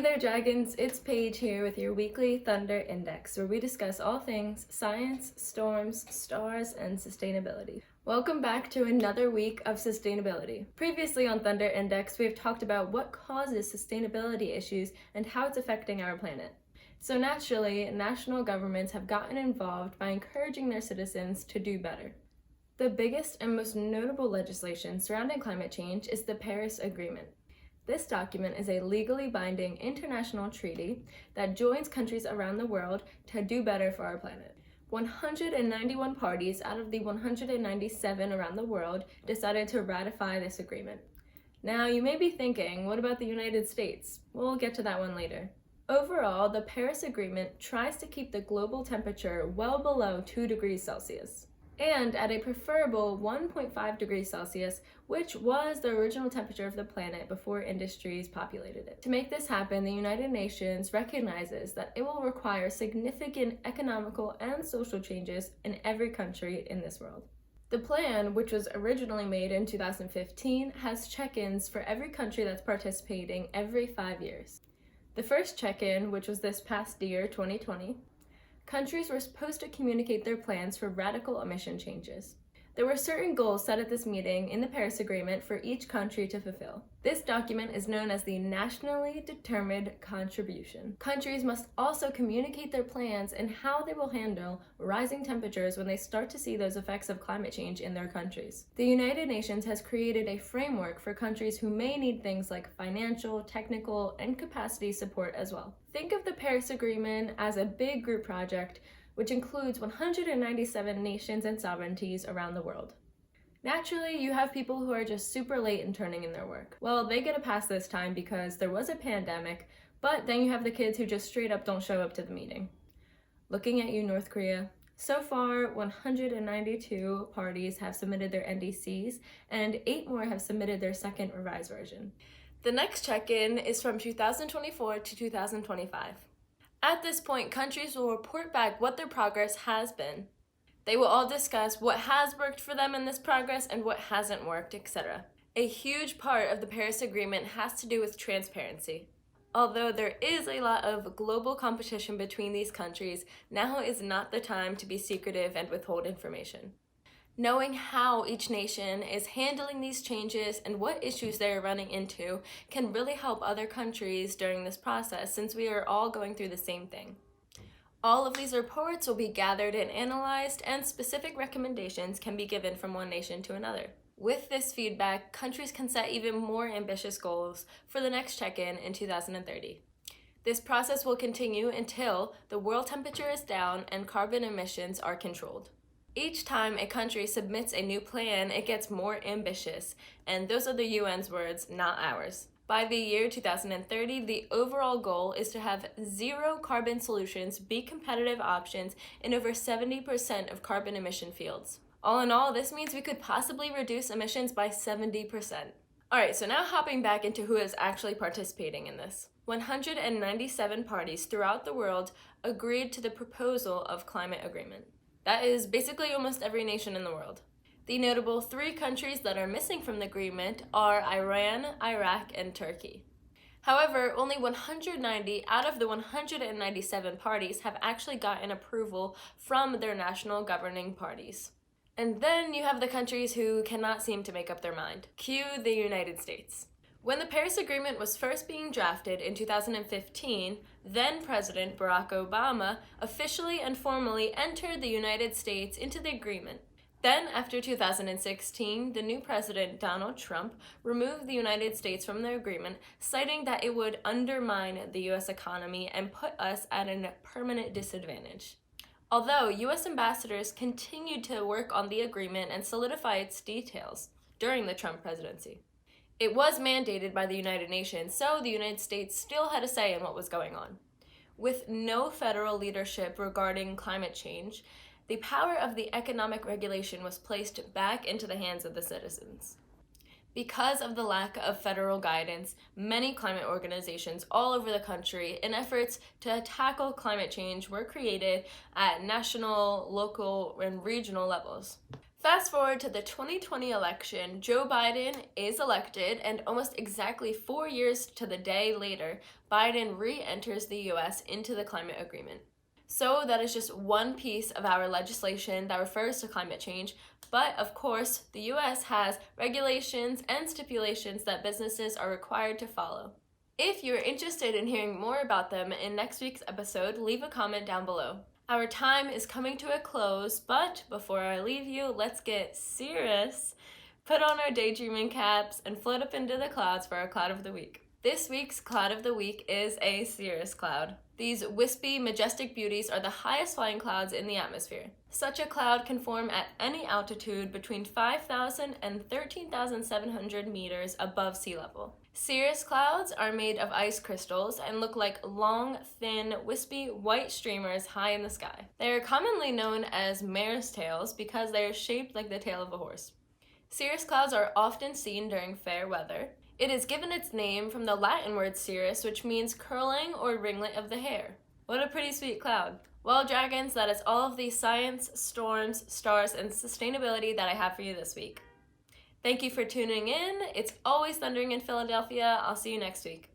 Hey there, Dragons! It's Paige here with your weekly Thunder Index, where we discuss all things science, storms, stars, and sustainability. Welcome back to another week of sustainability. Previously on Thunder Index, we have talked about what causes sustainability issues and how it's affecting our planet. So naturally, national governments have gotten involved by encouraging their citizens to do better. The biggest and most notable legislation surrounding climate change is the Paris Agreement. This document is a legally binding international treaty that joins countries around the world to do better for our planet. 191 parties out of the 197 around the world decided to ratify this agreement. Now, you may be thinking, what about the United States? We'll get to that one later. Overall, the Paris Agreement tries to keep the global temperature well below 2 degrees Celsius, and at a preferable 1.5 degrees Celsius, which was the original temperature of the planet before industries populated it. To make this happen, the United Nations recognizes that it will require significant economical and social changes in every country in this world. The plan, which was originally made in 2015, has check-ins for every country that's participating every 5 years. The first check-in, which was this past year, 2020, countries were supposed to communicate their plans for radical emission changes. There were certain goals set at this meeting in the Paris Agreement for each country to fulfill. This document is known as the Nationally Determined Contribution. Countries must also communicate their plans and how they will handle rising temperatures when they start to see those effects of climate change in their countries. The United Nations has created a framework for countries who may need things like financial, technical, and capacity support as well. Think of the Paris Agreement as a big group project which includes 197 nations and sovereignties around the world. Naturally, you have people who are just super late in turning in their work. Well, they get a pass this time because there was a pandemic, but then you have the kids who just straight up don't show up to the meeting. Looking at you, North Korea. So far, 192 parties have submitted their NDCs, and 8 more have submitted their second revised version. The next check-in is from 2024 to 2025. At this point, countries will report back what their progress has been. They will all discuss what has worked for them in this progress and what hasn't worked, etc. A huge part of the Paris Agreement has to do with transparency. Although there is a lot of global competition between these countries, now is not the time to be secretive and withhold information. Knowing how each nation is handling these changes and what issues they are running into can really help other countries during this process, since we are all going through the same thing. All of these reports will be gathered and analyzed, and specific recommendations can be given from one nation to another. With this feedback, countries can set even more ambitious goals for the next check-in in 2030. This process will continue until the world temperature is down and carbon emissions are controlled. Each time a country submits a new plan, it gets more ambitious, and those are the UN's words, not ours. By the year 2030, the overall goal is to have zero carbon solutions be competitive options in over 70% of carbon emission fields. All in all, this means we could possibly reduce emissions by 70%. Alright, so now hopping back into who is actually participating in this. 197 parties throughout the world agreed to the proposal of climate agreement. That is basically almost every nation in the world. The notable 3 countries that are missing from the agreement are Iran, Iraq, and Turkey. However, only 190 out of the 197 parties have actually gotten approval from their national governing parties. And then you have the countries who cannot seem to make up their mind. Cue the United States. When the Paris Agreement was first being drafted in 2015, then President Barack Obama officially and formally entered the United States into the agreement. Then, after 2016, the new president, Donald Trump, removed the United States from the agreement, citing that it would undermine the U.S. economy and put us at a permanent disadvantage. Although U.S. ambassadors continued to work on the agreement and solidify its details during the Trump presidency. It was mandated by the United Nations, so the United States still had a say in what was going on. With no federal leadership regarding climate change, the power of the economic regulation was placed back into the hands of the citizens. Because of the lack of federal guidance, many climate organizations all over the country, in efforts to tackle climate change, were created at national, local, and regional levels. Fast forward to the 2020 election, Joe Biden is elected, and almost exactly 4 years to the day later, Biden re-enters the US into the climate agreement. So that is just one piece of our legislation that refers to climate change, but of course, the US has regulations and stipulations that businesses are required to follow. If you're interested in hearing more about them in next week's episode, leave a comment down below. Our time is coming to a close, but before I leave you, let's get serious. Put on our daydreaming caps and float up into the clouds for our cloud of the week. This week's cloud of the week is a cirrus cloud. These wispy, majestic beauties are the highest flying clouds in the atmosphere. Such a cloud can form at any altitude between 5,000 and 13,700 meters above sea level. Cirrus clouds are made of ice crystals and look like long, thin, wispy, white streamers high in the sky. They are commonly known as mare's tails because they are shaped like the tail of a horse. Cirrus clouds are often seen during fair weather. It is given its name from the Latin word cirrus, which means curling or ringlet of the hair. What a pretty sweet cloud. Well, dragons, that is all of the science, storms, stars, and sustainability that I have for you this week. Thank you for tuning in. It's always thundering in Philadelphia. I'll see you next week.